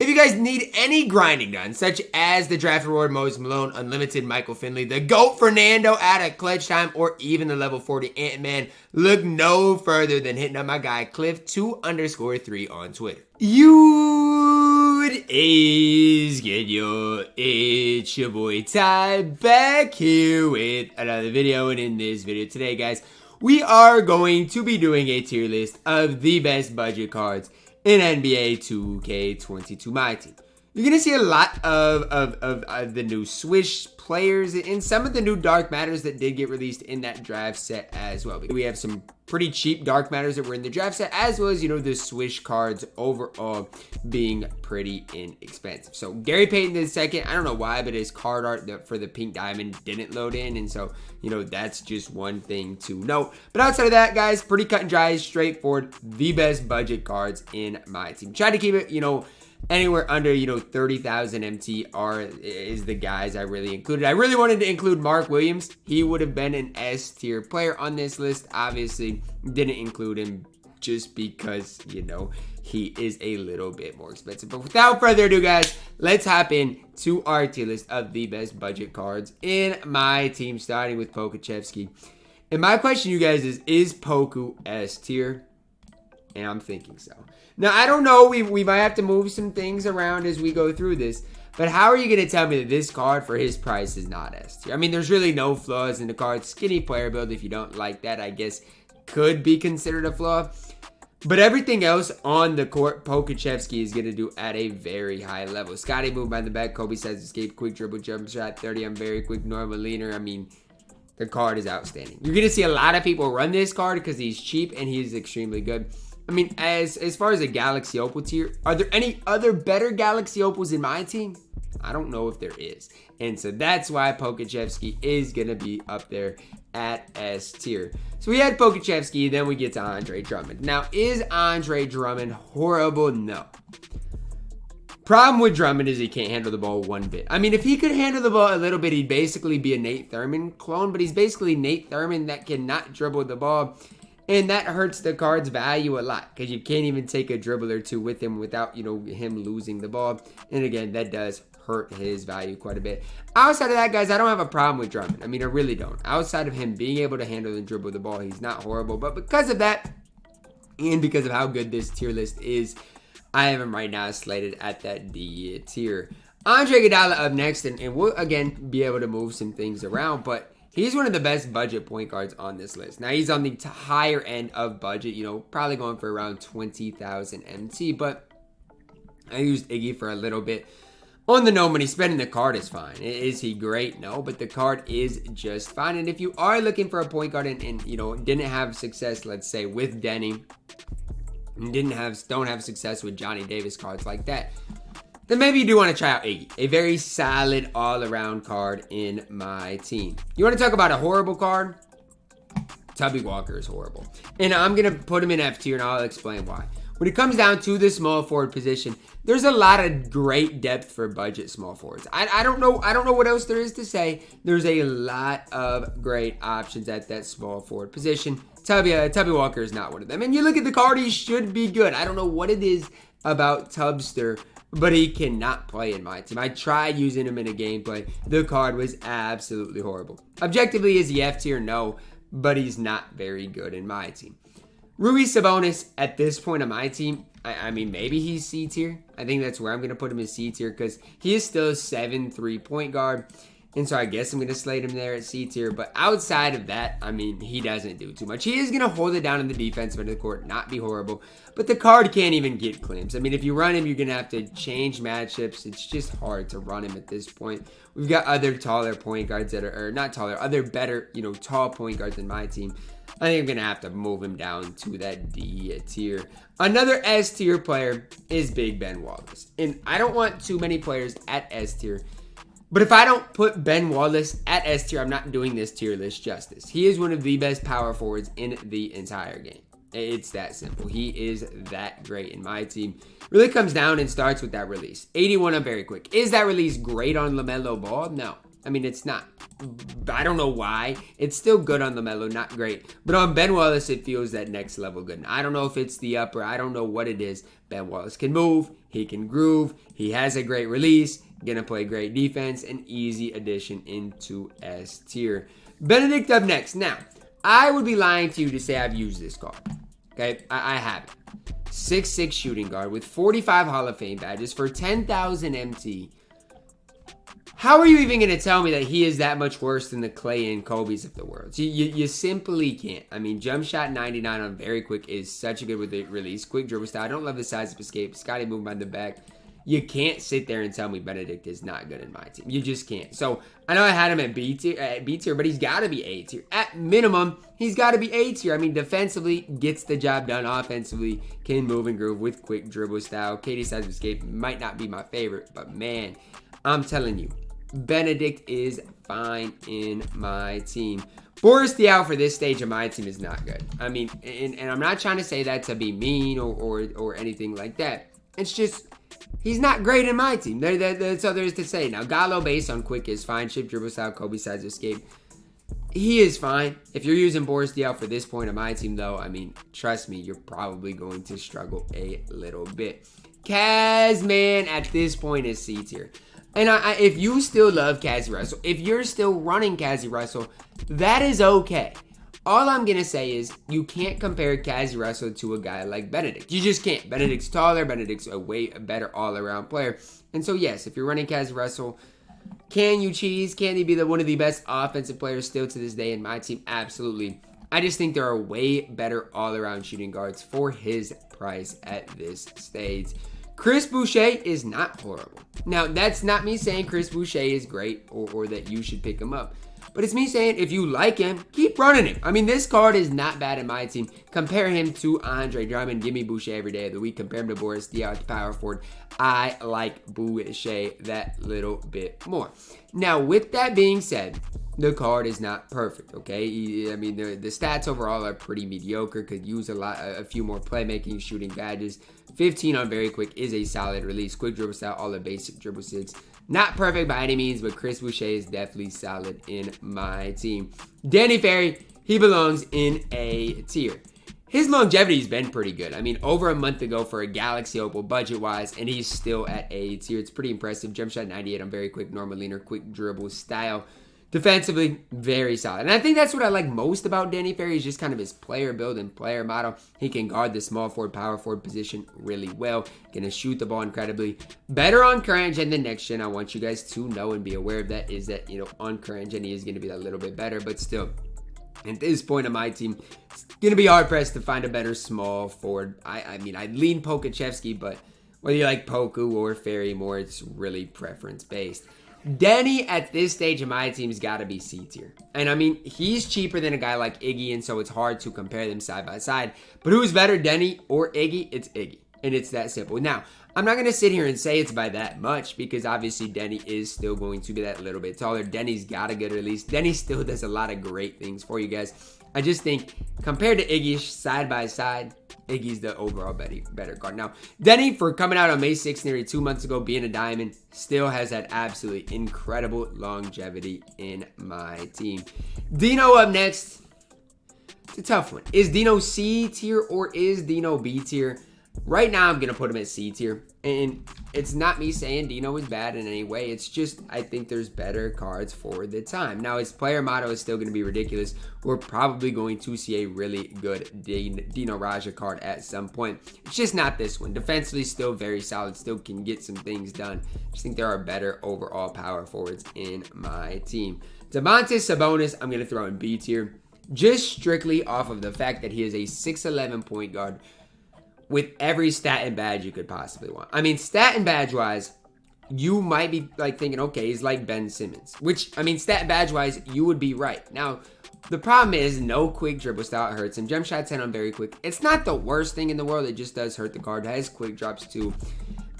If you guys need any grinding done, such as the draft reward Moses Malone, Unlimited Michael Finley, the GOAT Fernando at a clutch time, or even the level 40 Ant-Man, look no further than hitting up my guy Cliff2_3 on Twitter. What is good, yo? It's your boy Ty back here with another video, and in this video today, guys, we are going to be doing a tier list of the best budget cards in NBA 2K22 MyTEAM. You're going to see a lot of the new Swish players and some of the new Dark Matters that did get released in that draft set as well. We have some pretty cheap Dark Matters that were in the draft set, as well as, you know, the Swish cards overall being pretty inexpensive. So Gary Payton the second, I don't know why, but his card art for the pink diamond didn't load in. And so, you know, that's just one thing to note. But outside of that, guys, pretty cut and dry, straightforward, the best budget cards in MyTEAM. Try to keep it, you know, anywhere under, you know, 30,000 MT is the guys I really included. I really wanted to include Mark Williams. He would have been an S tier player on this list. Obviously, didn't include him just because, you know, he is a little bit more expensive. But without further ado, guys, let's hop in to our tier list of the best budget cards in MyTEAM, starting with Pokachevsky. And my question, you guys, is Poku S tier? And I'm thinking so. Now, I don't know. We might have to move some things around as we go through this. But how are you going to tell me that this card for his price is not S tier? I mean, there's really no flaws in the card. Skinny player build, if you don't like that, I guess could be considered a flaw. But everything else on the court, Pokachevsky is going to do at a very high level. Scotty move by the back. Kobe says escape, quick dribble, jump shot, 30 on very quick, normal leaner. I mean, the card is outstanding. You're going to see a lot of people run this card because he's cheap and he's extremely good. I mean, as far as a Galaxy Opal tier, are there any other better Galaxy Opals in MyTEAM? I don't know if there is. And so that's why Pokachevsky is going to be up there at S tier. So we had Pokachevsky, then we get to Andre Drummond. Now, is Andre Drummond horrible? No. Problem with Drummond is he can't handle the ball one bit. I mean, if he could handle the ball a little bit, he'd basically be a Nate Thurman clone. But he's basically Nate Thurman that cannot dribble the ball. And that hurts the card's value a lot because you can't even take a dribble or two with him without, you know, him losing the ball. And again, that does hurt his value quite a bit. Outside of that, guys, I don't have a problem with Drummond. I mean, I really don't. Outside of him being able to handle and dribble the ball, he's not horrible. But because of that, and because of how good this tier list is, I have him right now slated at that D tier. Andre Iguodala up next, and we'll, again, be able to move some things around, but he's one of the best budget point guards on this list. Now, he's on the higher end of budget, you know, probably going for around 20,000 MT, but I used Iggy for a little bit. On the no money, spending the card is fine. Is he great? No, but the card is just fine. And if you are looking for a point guard and you know, didn't have success, let's say, with Denny, and don't have success with Johnny Davis cards like that, then maybe you do want to try out Iggy. A very solid all-around card in MyTEAM. You want to talk about a horrible card? Tubby Walker is horrible. And I'm going to put him in F tier, and I'll explain why. When it comes down to the small forward position, there's a lot of great depth for budget small forwards. I don't know what else there is to say. There's a lot of great options at that small forward position. Tubby Walker is not one of them. And you look at the card, he should be good. I don't know what it is about Tubster, but he cannot play in MyTEAM. I tried using him in a gameplay. The card was absolutely horrible. Objectively, is he F tier? No, but he's not very good in MyTEAM. Rui Sabonis, at this point of MyTEAM, I mean, maybe he's C tier. I think that's where I'm going to put him as C tier because he is still a 7'3" point guard. And so I guess I'm going to slate him there at C tier. But outside of that, I mean, he doesn't do too much. He is going to hold it down in the defensive end of the court, not be horrible. But the card can't even get clamps. I mean, if you run him, you're going to have to change matchups. It's just hard to run him at this point. We've got other taller point guards that are, or not taller, other better, you know, tall point guards in MyTEAM. I think I'm going to have to move him down to that D tier. Another S tier player is Big Ben Wallace. And I don't want too many players at S tier. But if I don't put Ben Wallace at S tier, I'm not doing this tier list justice. He is one of the best power forwards in the entire game. It's that simple. He is that great in MyTEAM. Really comes down and starts with that release. 81 on very quick. Is that release great on LaMelo Ball? No. I mean, it's not. I don't know why. It's still good on LaMelo, not great. But on Ben Wallace, it feels that next level good. And I don't know if it's the upper. I don't know what it is. Ben Wallace can move. He can groove. He has a great release. Gonna play great defense. An easy addition into S tier. Benedict up next. Now, I would be lying to you to say I've used this card. Okay, I haven't. 6'6" shooting guard with 45 Hall of Fame badges for 10,000 MT. How are you even going to tell me that he is that much worse than the Clay and Kobe's of the world? You simply can't. I mean, jump shot 99 on very quick is such a good with the release. Quick dribble style. I don't love the size of escape. Scotty moving by the back. You can't sit there and tell me Benedict is not good in my team. You just can't. So, I know I had him at B tier, but he's got to be A tier. At minimum, he's got to be A tier. I mean, defensively, gets the job done. Offensively, can move and groove with quick dribble style. KD size of escape might not be my favorite, but man, I'm telling you, Benedict is fine in my team. Boris Diaw for this stage of my team is not good. I mean, and I'm not trying to say that to be mean or anything like that. It's just, he's not great in my team. That's all there is to say. Now, Gallo based on quick is fine. Chip dribble style, Kobe size of escape. He is fine. If you're using Boris Diaw for this point of my team, though, I mean, trust me, you're probably going to struggle a little bit. Kaz, man, at this point is C tier. And if you still love Cassie Russell, if you're still running Cassie Russell, that is okay. All I'm going to say is you can't compare Cassie Russell to a guy like Benedict. You just can't. Benedict's taller. Benedict's a way better all-around player. And so, yes, if you're running Cassie Russell, can you cheese? Can he be one of the best offensive players still to this day in my team? Absolutely. I just think there are way better all-around shooting guards for his price at this stage. Chris Boucher is not horrible. Now, that's not me saying Chris Boucher is great or that you should pick him up. But it's me saying if you like him, keep running him. I mean, this card is not bad in my team. Compare him to Andre Drummond. Give me Boucher every day of the week. Compare him to Boris Diaw to power forward. I like Boucher that little bit more. Now, with that being said, the card is not perfect, okay? I mean, the stats overall are pretty mediocre. Could use a few more playmaking, shooting badges. 15 on very quick is a solid release. Quick dribble style, all the basic dribble sits. Not perfect by any means, but Chris Boucher is definitely solid in my team. Danny Ferry, he belongs in A tier. His longevity has been pretty good. I mean, over a month ago for a Galaxy Opal budget-wise, and he's still at A tier. It's pretty impressive. Jump shot 98 on very quick, normal leaner, quick dribble style. Defensively, very solid. And I think that's what I like most about Danny Ferry is just kind of his player build and player model. He can guard the small forward, power forward position really well. Going to shoot the ball incredibly. Better on current gen than next gen. I want you guys to know and be aware of that is that, on current gen, he is going to be a little bit better. But still, at this point of my team, it's going to be hard-pressed to find a better small forward. I mean, I'd lean Pokachevsky, but whether you like Poku or Ferry more, it's really preference-based. Denny at this stage of my team has got to be C tier. And I mean, he's cheaper than a guy like Iggy, and so it's hard to compare them side by side. But who's better, Denny or Iggy? It's Iggy. And it's that simple. Now, I'm not going to sit here and say it's by that much because obviously Denny is still going to be that little bit taller. Denny's got a good release. Denny still does a lot of great things for you guys. I just think compared to Iggy side by side, Iggy's the overall better card. Now, Denny, for coming out on May 6th, nearly 2 months ago, being a diamond, still has that absolutely incredible longevity in my team. Dino up next. It's a tough one. Is Dino C tier or is Dino B tier? Right now, I'm going to put him at C tier. And it's not me saying Dino is bad in any way. It's just I think there's better cards for the time. Now, his player motto is still going to be ridiculous. We're probably going to see a really good Dino Raja card at some point. It's just not this one. Defensively, still very solid. Still can get some things done. I just think there are better overall power forwards in my team. Domantas Sabonis, I'm going to throw in B tier. Just strictly off of the fact that he is a 6'11" point guard with every stat and badge you could possibly want. I mean, stat and badge wise, you might be like thinking, okay, he's like Ben Simmons, which, I mean, stat and badge wise, you would be right. Now, the problem is no quick dribble style hurts him. Jump shot 10 on very quick. It's not the worst thing in the world. It just does hurt the card. It has quick drops too.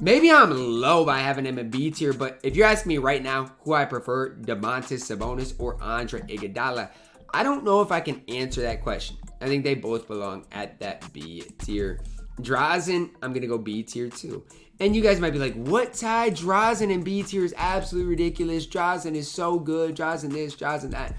Maybe I'm low by having him in B tier, but if you're asking me right now who I prefer, Domantas Sabonis or Andre Iguodala, I don't know if I can answer that question. I think they both belong at that B tier. Troydan, I'm going to go B tier too. And you guys might be like, what, Ty? Troydan in B tier is absolutely ridiculous. Troydan is so good. Troydan this, Troydan that.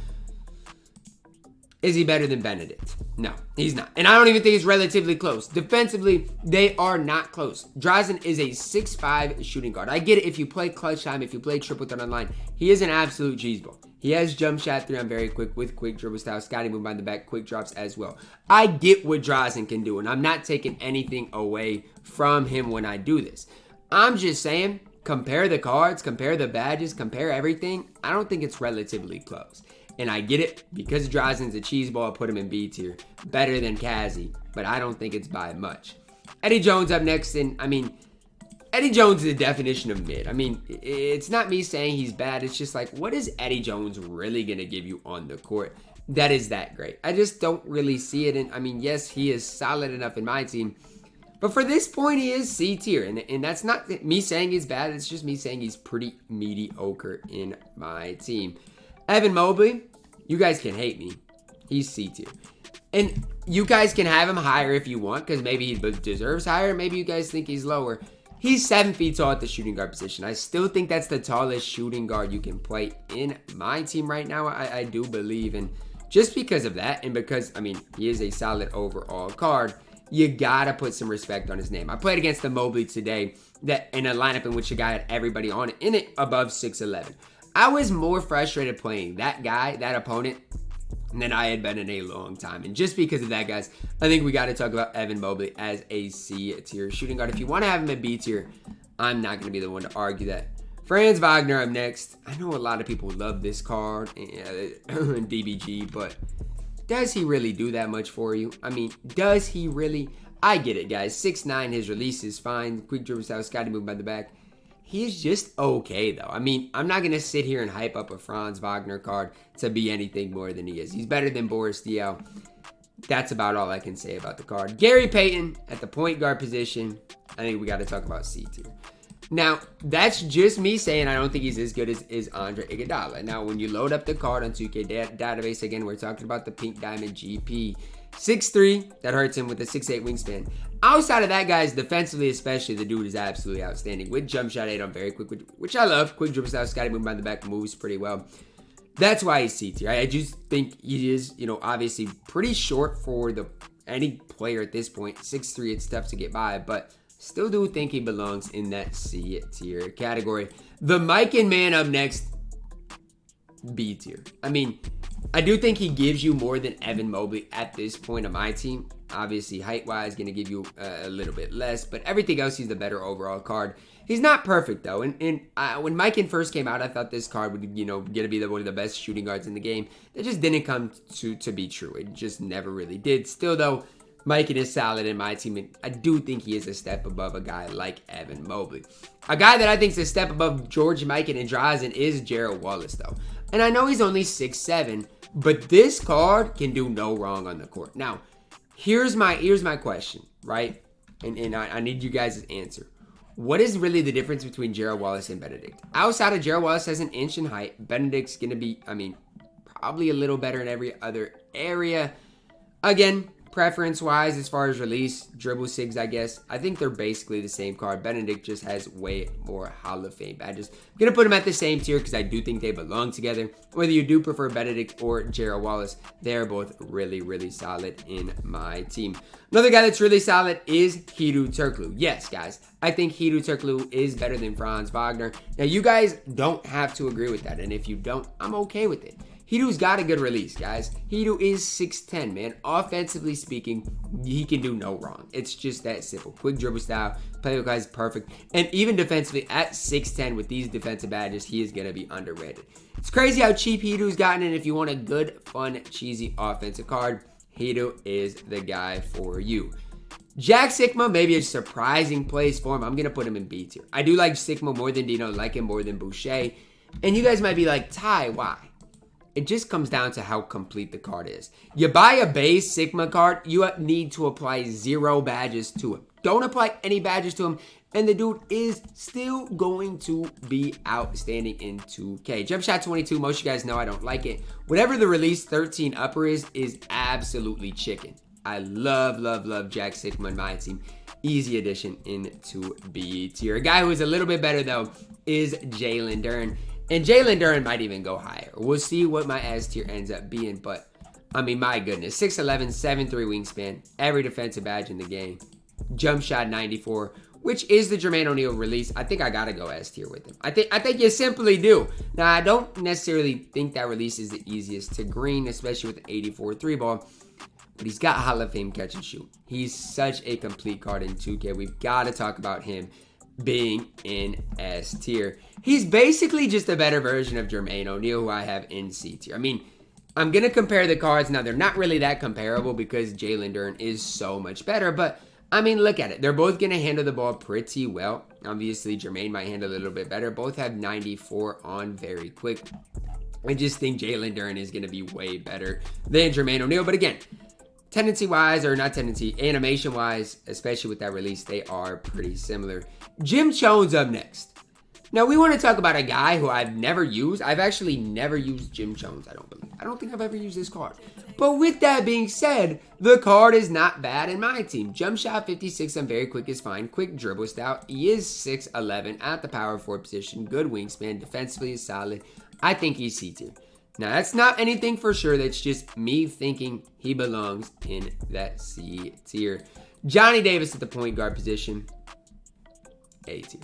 Is he better than Benedict? No, he's not. And I don't even think it's relatively close. Defensively, they are not close. Troydan is a 6'5" shooting guard. I get it if you play clutch time, if you play triple threat online. He is an absolute cheeseball. He has jump shot 3 on very quick with quick dribble style. Scotty move behind the back, quick drops as well. I get what Troydan can do, and I'm not taking anything away from him when I do this. I'm just saying, compare the cards, compare the badges, compare everything. I don't think it's relatively close. And I get it, because Troydan's a cheeseball, I put him in B tier. Better than Kazi, but I don't think it's by much. Eddie Jones up next, and I mean, Eddie Jones is the definition of mid. I mean, it's not me saying he's bad. It's just like, what is Eddie Jones really going to give you on the court that is that great? I just don't really see it. And I mean, yes, he is solid enough in my team. But for this point, he is C tier. And that's not me saying he's bad. It's just me saying he's pretty mediocre in my team. Evan Mobley, you guys can hate me. He's C tier. And you guys can have him higher if you want, because maybe he deserves higher. Maybe you guys think he's lower. He's 7 feet tall at the shooting guard position. I still think that's the tallest shooting guard you can play in my team right now. I do believe. And just because of that, and because, I mean, he is a solid overall card, you gotta put some respect on his name. I played against the Mobley today that in a lineup in which the guy had everybody on it, in it above 6'11". I was more frustrated playing that guy, that opponent, than I had been in a long time. And just because of that, guys, I think we got to talk about Evan Mobley as a C tier shooting guard. If you want to have him at B tier, I'm not going to be the one to argue that. Franz Wagner up next. I know a lot of people love this card, DBG, but does he really do that much for you? I mean, does he really? I get it, guys. 6'9", his release is fine. Quick dribble style, Scotty move by the back. He's just okay, though. I mean, I'm not going to sit here and hype up a Franz Wagner card to be anything more than he is. He's better than Boris Diaw. That's about all I can say about the card. Gary Payton at the point guard position. I think we got to talk about C tier. Now, that's just me saying I don't think he's as good as Andre Iguodala. Now, when you load up the card on 2K database, again, we're talking about the Pink Diamond GP. 6'3", that hurts him with a 6'8" wingspan. Outside of that, guys, defensively especially, the dude is absolutely outstanding. With jump shot 8 on very quick, which I love. Quick dribble style, Scotty moving by the back, moves pretty well. That's why he's C tier. I just think he is, obviously pretty short for any player at this point. 6'3", it's tough to get by, but still do think he belongs in that C tier category. The Mike and Man up next, B tier. I mean, I do think he gives you more than Evan Mobley at this point of my team. Obviously, height-wise, going to give you a little bit less, but everything else, he's the better overall card. He's not perfect, though, and when Mikan first came out, I thought this card would, going to be one of the best shooting guards in the game. That just didn't come to be true. It just never really did. Still, though, Mikan is solid in my team, and I do think he is a step above a guy like Evan Mobley. A guy that I think is a step above George Mikan and Troydan is Gerald Wallace, though. And I know he's only 6'7", but this card can do no wrong on the court. Now, here's my question, right? And I need you guys' answer. What is really the difference between Gerald Wallace and Benedict? Outside of Gerald Wallace has an inch in height, Benedict's going to be, probably a little better in every other area. Again, preference-wise, as far as release, dribble sigs, I guess, I think they're basically the same card. Benedict just has way more Hall of Fame badges. I'm going to put them at the same tier because I do think they belong together. Whether you do prefer Benedict or Gerald Wallace, they're both really, really solid in my team. Another guy that's really solid is Hedo Turkoglu. Yes, guys, I think Hedo Turkoglu is better than Franz Wagner. Now, you guys don't have to agree with that, and if you don't, I'm okay with it. Hedo's got a good release, guys. Hedo is 6'10", man. Offensively speaking, he can do no wrong. It's just that simple. Quick dribble style, play with guys perfect. And even defensively, at 6'10", with these defensive badges, he is going to be underrated. It's crazy how cheap Hedo's gotten, and if you want a good, fun, cheesy offensive card, Hedo is the guy for you. Jack Sikma, maybe a surprising place for him. I'm going to put him in B tier. I do like Sikma more than Dino, like him more than Boucher. And you guys might be like, Ty, why? It just comes down to how complete the card is. You buy a base Sigma card, you need to apply 0 badges to him. Don't apply any badges to him, and the dude is still going to be outstanding in 2K. Jump shot 22, most of you guys know I don't like it. Whatever the release 13 upper is absolutely chicken. I love Jack Sikma in my team. Easy addition into B tier. A guy who is a little bit better, though, is Jalen Duren. And Jalen Duren might even go higher. We'll see what my S tier ends up being. But, I mean, my goodness. 6'11", 7'3" wingspan. Every defensive badge in the game. Jump shot 94, which is the Jermaine O'Neal release. I think I got to go S tier with him. I think you simply do. Now, I don't necessarily think that release is the easiest to green, especially with the 84 3-ball. But he's got Hall of Fame catch and shoot. He's such a complete card in 2K. We've got to talk about him being in S tier. He's basically just a better version of Jermaine O'Neal, who I have in C tier. I mean, I'm going to compare the cards. Now, they're not really that comparable because Jalen Duren is so much better. But, I mean, look at it. They're both going to handle the ball pretty well. Obviously, Jermaine might handle it a little bit better. Both have 94 on very quick. I just think Jalen Duren is going to be way better than Jermaine O'Neal. But again, tendency-wise, or not tendency, animation-wise, especially with that release, they are pretty similar. Jim Chones up next. Now, we want to talk about a guy who I've never used. I've actually never used Jim Chones, I don't believe. I don't think I've ever used this card. But with that being said, the card is not bad in my team. Jump shot 56 on very quick is fine. Quick dribble style. He is 6'11", at the power forward position. Good wingspan. Defensively is solid. I think he's C tier. Now, that's not anything for sure. That's just me thinking he belongs in that C tier. Johnny Davis at the point guard position. A tier.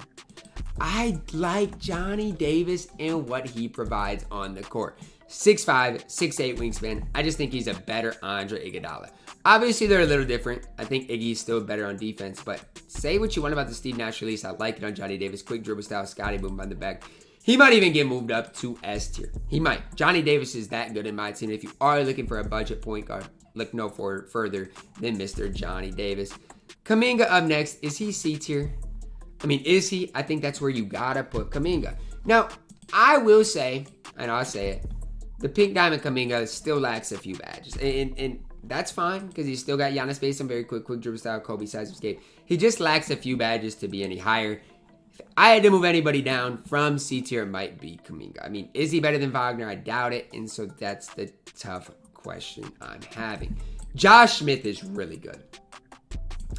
I like Johnny Davis and what he provides on the court. 6'5", 6'8" wingspan. I just think he's a better Andre Iguodala. Obviously, they're a little different. I think Iggy's still better on defense, but say what you want about the Steve Nash release. I like it on Johnny Davis. Quick dribble style, Scotty boom on the back. He might even get moved up to S tier. He might. Johnny Davis is that good in my team. If you are looking for a budget point guard, look no further than Mr. Johnny Davis. Kuminga up next. Is he C tier? I mean, is he? I think that's where you gotta put Kuminga. Now, I will say, and I'll say it, the Pink Diamond Kuminga still lacks a few badges. And that's fine, because he's still got Giannis base on very quick dribble style, Kobe size escape. He just lacks a few badges to be any higher. If I had to move anybody down from C tier, it might be Kuminga. I mean, is he better than Wagner? I doubt it. And so that's the tough question I'm having. Josh Smith is really good.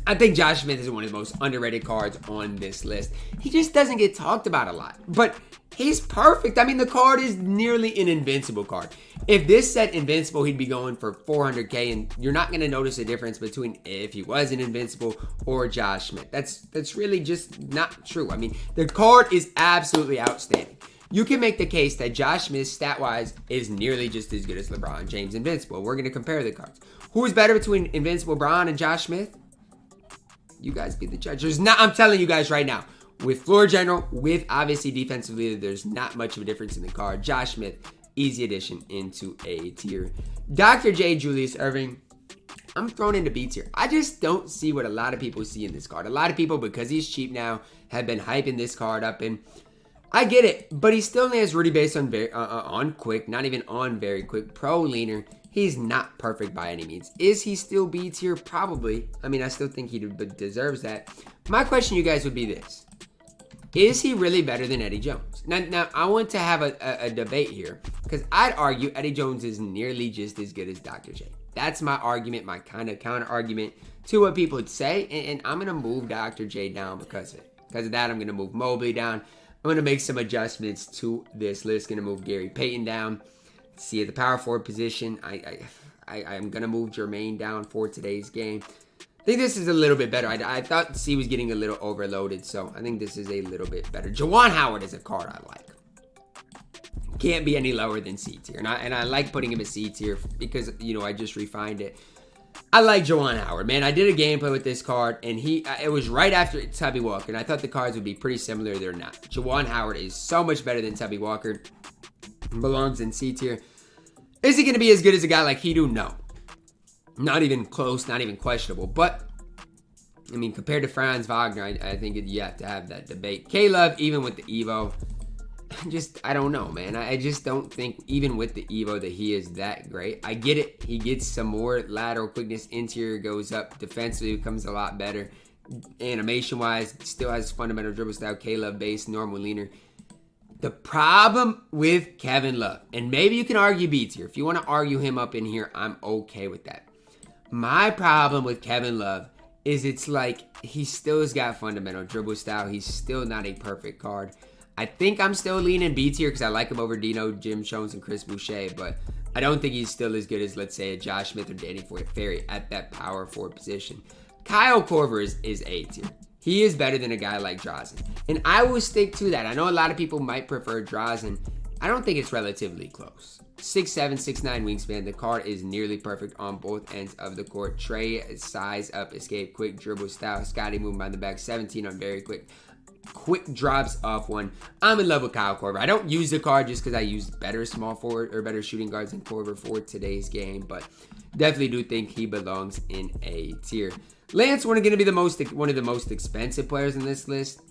I think Josh Smith is one of the most underrated cards on this list. He just doesn't get talked about a lot, but he's perfect. I mean, the card is nearly an invincible card. If this set invincible, he'd be going for 400K, and you're not going to notice a difference between if he was an invincible or Josh Smith. That's really just not true. I mean, the card is absolutely outstanding. You can make the case that Josh Smith, stat-wise, is nearly just as good as LeBron James Invincible. We're going to compare the cards. Who is better between Invincible Bron and Josh Smith? You guys be the judge. I'm telling you guys right now, with floor general, with obviously defensively, there's not much of a difference in the card. Josh Smith, easy addition into A tier. Dr. J, Julius Erving, I'm thrown into B tier. I just don't see what a lot of people see in this card. A lot of people, because he's cheap now, have been hyping this card up, and I get it, but he still only has Rudy base on quick, not even on very quick. Pro leaner. He's not perfect by any means. Is he still B tier? Probably. I mean, I still think he deserves that. My question, you guys, would be this. Is he really better than Eddie Jones? Now I want to have a debate here, because I'd argue Eddie Jones is nearly just as good as Dr. J. That's my argument, my kind of counter argument to what people would say, and I'm going to move Dr. J down because of it. Because of that, I'm going to move Mobley down. I'm going to make some adjustments to this list. Going to move Gary Payton down. See, at the power forward position, I'm going to move Jermaine down for today's game. I think this is a little bit better. I thought C was getting a little overloaded, so I think this is a little bit better. Juwan Howard is a card I like. Can't be any lower than C tier. And I like putting him at C tier because, you know, I just refined it. I like Juwan Howard, man. I did a gameplay with this card, and it was right after Tubby Walker, and I thought the cards would be pretty similar. They're not. Juwan Howard is so much better than Tubby Walker. Belongs in C tier. Is he going to be as good as a guy like Hedo? No. Not even close, not even questionable. But, I mean, compared to Franz Wagner, I think you have to have that debate. K-Love, even with the Evo, I don't know, man. I just don't think, even with the Evo, that he is that great. I get it. He gets some more lateral quickness. Interior goes up. Defensively becomes a lot better. Animation-wise, still has fundamental dribble style. K-Love base, normal leaner. The problem with Kevin Love, and maybe you can argue B tier. If you want to argue him up in here, I'm okay with that. My problem with Kevin Love is it's like he still has got fundamental dribble style. He's still not a perfect card. I think I'm still leaning B tier because I like him over Dino, Jim Jones, and Chris Boucher, but I don't think he's still as good as, let's say, a Josh Smith or Danny Ferry at that power forward position. Kyle Korver is A tier. He is better than a guy like Troydan, and I will stick to that. I know a lot of people might prefer Troydan. I don't think it's relatively close. 6'7", 6'9" wingspan. The card is nearly perfect on both ends of the court. Trey, size up, escape, quick dribble style. Scotty moving by the back. 17 on very quick drops off one. I'm in love with Kyle Korver. I don't use the card just because I use better small forward or better shooting guards than Korver for today's game, but definitely do think he belongs in A tier. Lance, one of the most expensive players in this list.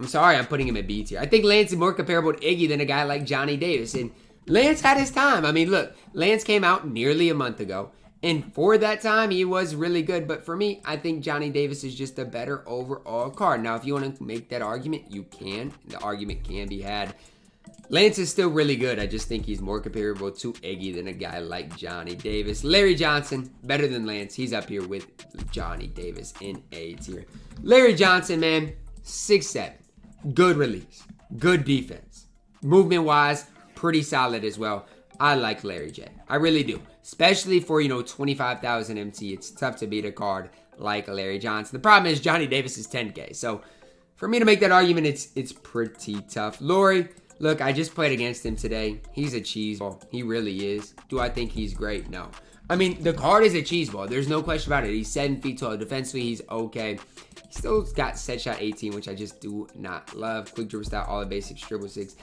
I'm sorry, I'm putting him at B tier. I think Lance is more comparable to Iggy than a guy like Johnny Davis, and Lance had his time. I mean, look, Lance came out nearly a month ago, and for that time, he was really good. But for me, I think Johnny Davis is just a better overall card. Now, if you want to make that argument, you can. The argument can be had. Lance is still really good. I just think he's more comparable to Iggy than a guy like Johnny Davis. Larry Johnson, better than Lance. He's up here with Johnny Davis in A tier. Larry Johnson, man, 6'7". Good release. Good defense. Movement-wise, pretty solid as well. I like Larry J. I really do. Especially for, 25,000 MT. It's tough to beat a card like Larry Johnson. The problem is Johnny Davis is 10K. So for me to make that argument, it's pretty tough. Laurie, look, I just played against him today. He's a cheese ball. He really is. Do I think he's great? No. I mean, the card is a cheese ball. There's no question about it. He's 7 feet tall. Defensively, he's okay. He still got set shot 18, which I just do not love. Quick dribble style, all the basics, dribble 6.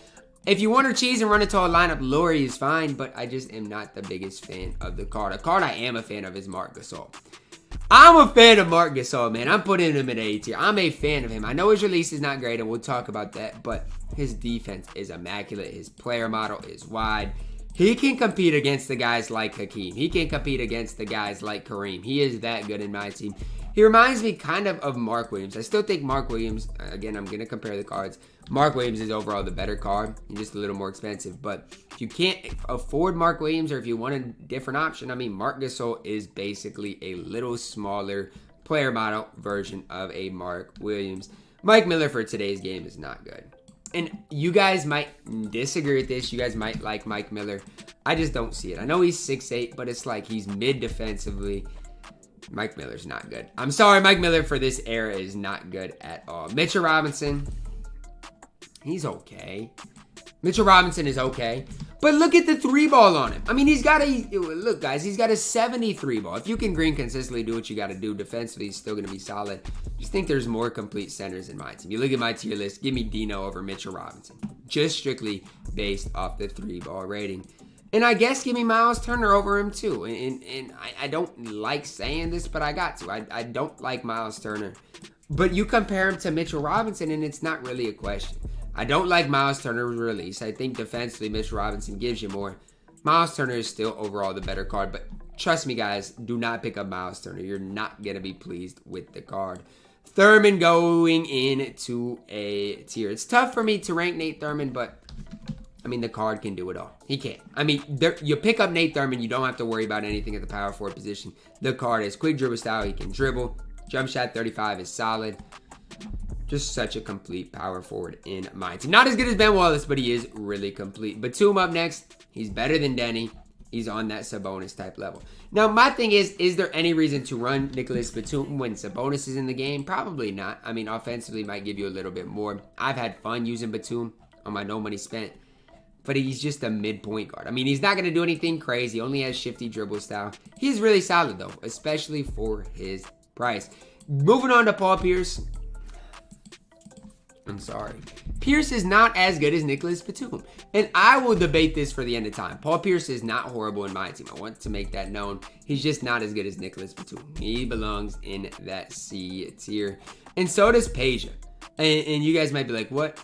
If you want to cheese and run a tall lineup, Laurie is fine, but I just am not the biggest fan of the card. A card I am a fan of is Marc Gasol. I'm a fan of Marc Gasol, man. I'm putting him in A tier. I'm a fan of him. I know his release is not great, and we'll talk about that, but his defense is immaculate. His player model is wide. He can compete against the guys like Hakeem. He can compete against the guys like Kareem. He is that good in my team. He reminds me kind of Mark Williams. I still think Mark Williams, again, I'm going to compare the cards. Mark Williams is overall the better card. He's just a little more expensive. But if you can't afford Mark Williams or if you want a different option, I mean, Marc Gasol is basically a little smaller player model version of a Mark Williams. Mike Miller for today's game is not good. And you guys might disagree with this. You guys might like Mike Miller. I just don't see it. I know he's 6'8", but it's like he's mid defensively. Mike Miller's not good. I'm sorry, Mike Miller for this era is not good at all. Mitchell Robinson, he's okay. Mitchell Robinson is okay. But look at the 3-ball on him. I mean, look, guys, he's got a 73 ball. If you can green consistently do what you got to do, defensively, he's still going to be solid. Just think there's more complete centers in my team. You look at my tier list, give me Dino over Mitchell Robinson. Just strictly based off the 3-ball rating. And I guess give me Miles Turner over him too. And I don't like saying this, but I got to. I don't like Miles Turner. But you compare him to Mitchell Robinson, and it's not really a question. I don't like Miles Turner's release. I think defensively, Mitchell Robinson gives you more. Miles Turner is still overall the better card. But trust me, guys, do not pick up Miles Turner. You're not going to be pleased with the card. Thurman going into A tier. It's tough for me to rank Nate Thurman, but I mean, the card can do it all. He can. I mean, you pick up Nate Thurman, you don't have to worry about anything at the power forward position. The card is quick dribble style. He can dribble. Jump shot 35 is solid. Just such a complete power forward in my team. Not as good as Ben Wallace, but he is really complete. Batum up next. He's better than Denny. He's on that Sabonis type level. Now, my thing is there any reason to run Nicholas Batum when Sabonis is in the game? Probably not. I mean, offensively might give you a little bit more. I've had fun using Batum on my no money spent. But he's just a midpoint guard. I mean, he's not going to do anything crazy. He only has shifty dribble style. He's really solid, though, especially for his price. Moving on to Paul Pierce. I'm sorry. Pierce is not as good as Nicholas Batum. And I will debate this for the end of time. Paul Pierce is not horrible in my team. I want to make that known. He's just not as good as Nicholas Batum. He belongs in that C tier. And so does Peja. And you guys might be like, what?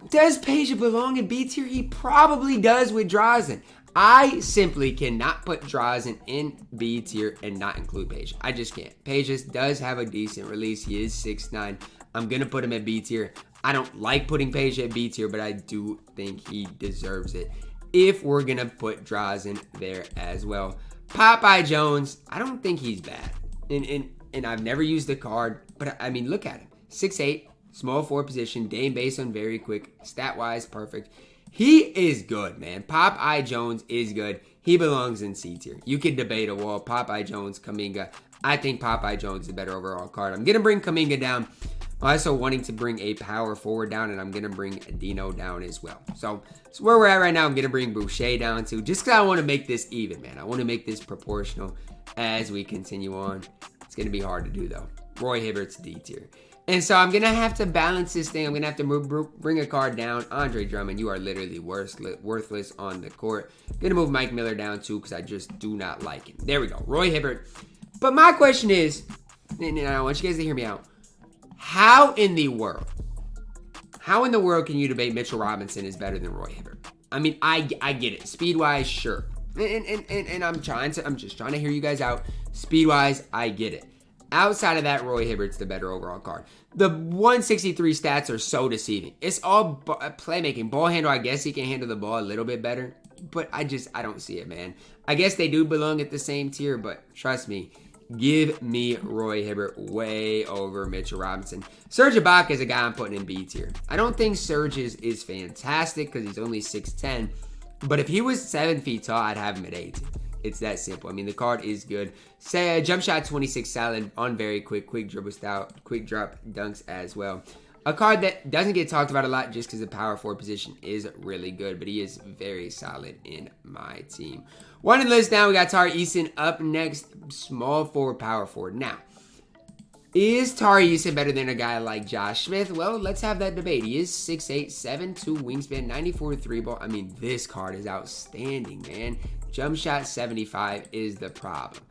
Does Peja belong in B tier? He probably does with Troydan. I simply cannot put Troydan in B tier and not include Peja. I just can't. Peja does have a decent release. He is 6'9". I'm going to put him at B tier. I don't like putting Peja at B tier, but I do think he deserves it if we're going to put Troydan there as well. Popeye Jones, I don't think he's bad. And I've never used the card, but I mean, look at him. 6'8", small forward position, Dame base on very quick, stat-wise perfect. He is good, man. Popeye Jones is good. He belongs in C tier. You can debate a wall. Popeye Jones, Kuminga. I think Popeye Jones is a better overall card. I'm going to bring Kuminga down. I'm also wanting to bring a power forward down, and I'm going to bring Dino down as well. So where we're at right now, I'm going to bring Boucher down too, just because I want to make this even, man. I want to make this proportional as we continue on. It's going to be hard to do, though. Roy Hibbert's D tier. And so I'm going to have to balance this thing. I'm going to have to bring a card down. Andre Drummond, you are literally worthless on the court. I'm going to move Mike Miller down too because I just do not like him. There we go. Roy Hibbert. But my question is, and I want you guys to hear me out. How in the world can you debate Mitchell Robinson is better than Roy Hibbert? I mean, I get it. Speed-wise, sure. And I'm just trying to hear you guys out. Speed-wise, I get it. Outside of that, Roy Hibbert's the better overall card. The 163 stats are so deceiving. It's all playmaking. Ball handle, I guess he can handle the ball a little bit better. But I don't see it, man. I guess they do belong at the same tier, but trust me, give me Roy Hibbert way over Mitchell Robinson. Serge Ibaka is a guy I'm putting in B tier. I don't think Serge is fantastic because he's only 6'10". But if he was 7 feet tall, I'd have him at A tier. It's that simple. I mean, the card is good. Say jump shot 26 solid on very quick dribble style, quick drop dunks as well. A card that doesn't get talked about a lot just because the power forward position is really good, but he is very solid in my team. One in the list now, we got Tari Eason up next, small forward, power forward. Now, is Tari Eason better than a guy like Josh Smith? Well, let's have that debate. He is 6'8", 7'2", wingspan, 94 3 ball. I mean, this card is outstanding, man. Jump shot 75 is the problem.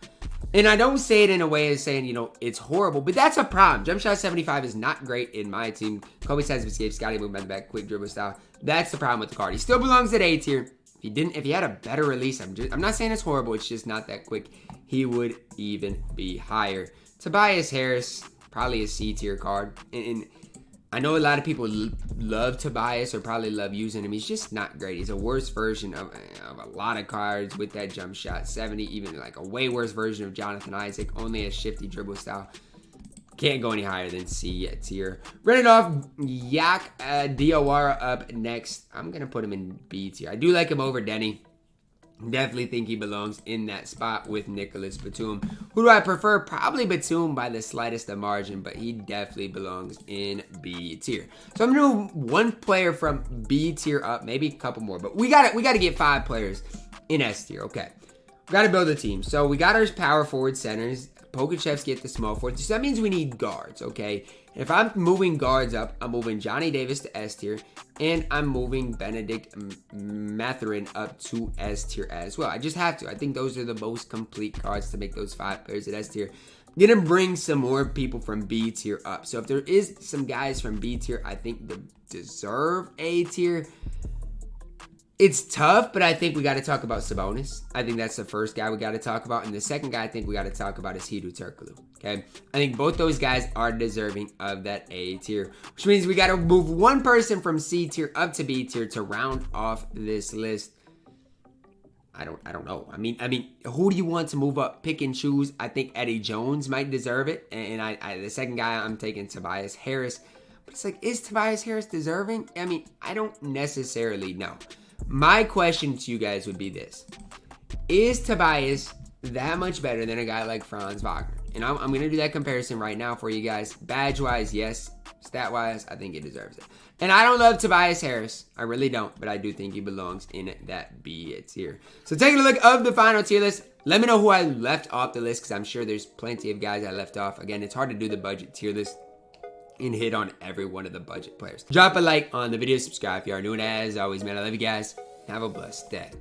And I don't say it in a way as saying, you know, it's horrible, but that's a problem. Jump shot 75 is not great in my team. Kobe size of escape, Scotty movement by the back, quick dribble style. That's the problem with the card. He still belongs at A tier. If he had a better release, I'm not saying it's horrible, it's just not that quick. He would even be higher. Tobias Harris, probably a C tier card. And I know a lot of people love Tobias or probably love using him. He's just not great. He's a worse version of a lot of cards with that jump shot 70, even like a way worse version of Jonathan Isaac, only a shifty dribble style. Can't go any higher than C tier. Running off, Yak Diawara up next. I'm going to put him in B tier. I do like him over Denny. Definitely think he belongs in that spot with Nicholas Batum. Who do I prefer? Probably Batum by the slightest of margin, but he definitely belongs in B tier. So I'm gonna do one player from B tier up, maybe a couple more, but we gotta get 5 players in S tier. Okay, we gotta build a team. So we got our power forward centers. Pokachevsky at the small forward. So that means we need guards. Okay, if I'm moving guards up, I'm moving Johnny Davis to S tier. And I'm moving Benedict Mathurin up to S tier as well. I just have to. I think those are the most complete cards to make those 5 players at S tier. I'm going to bring some more people from B tier up. So if there is some guys from B tier I think that deserve A tier, it's tough, but I think we got to talk about Sabonis. I think that's the first guy we got to talk about. And the second guy I think we got to talk about is Hedo Turkoglu. Okay? I think both those guys are deserving of that A tier, which means we got to move one person from C tier up to B tier to round off this list. I don't know. I mean, who do you want to move up? Pick and choose. I think Eddie Jones might deserve it. And the second guy, I'm taking Tobias Harris. But it's like, is Tobias Harris deserving? I mean, I don't necessarily know. My question to you guys would be this. Is Tobias that much better than a guy like Franz Wagner? And I'm going to do that comparison right now for you guys. Badge-wise, yes. Stat-wise, I think he deserves it. And I don't love Tobias Harris. I really don't. But I do think he belongs in that B tier. So taking a look of the final tier list. Let me know who I left off the list, because I'm sure there's plenty of guys I left off. Again, it's hard to do the budget tier list and hit on every one of the budget players. Drop a like on the video, subscribe if you are new, and as always, man, I love you guys. Have a blessed day.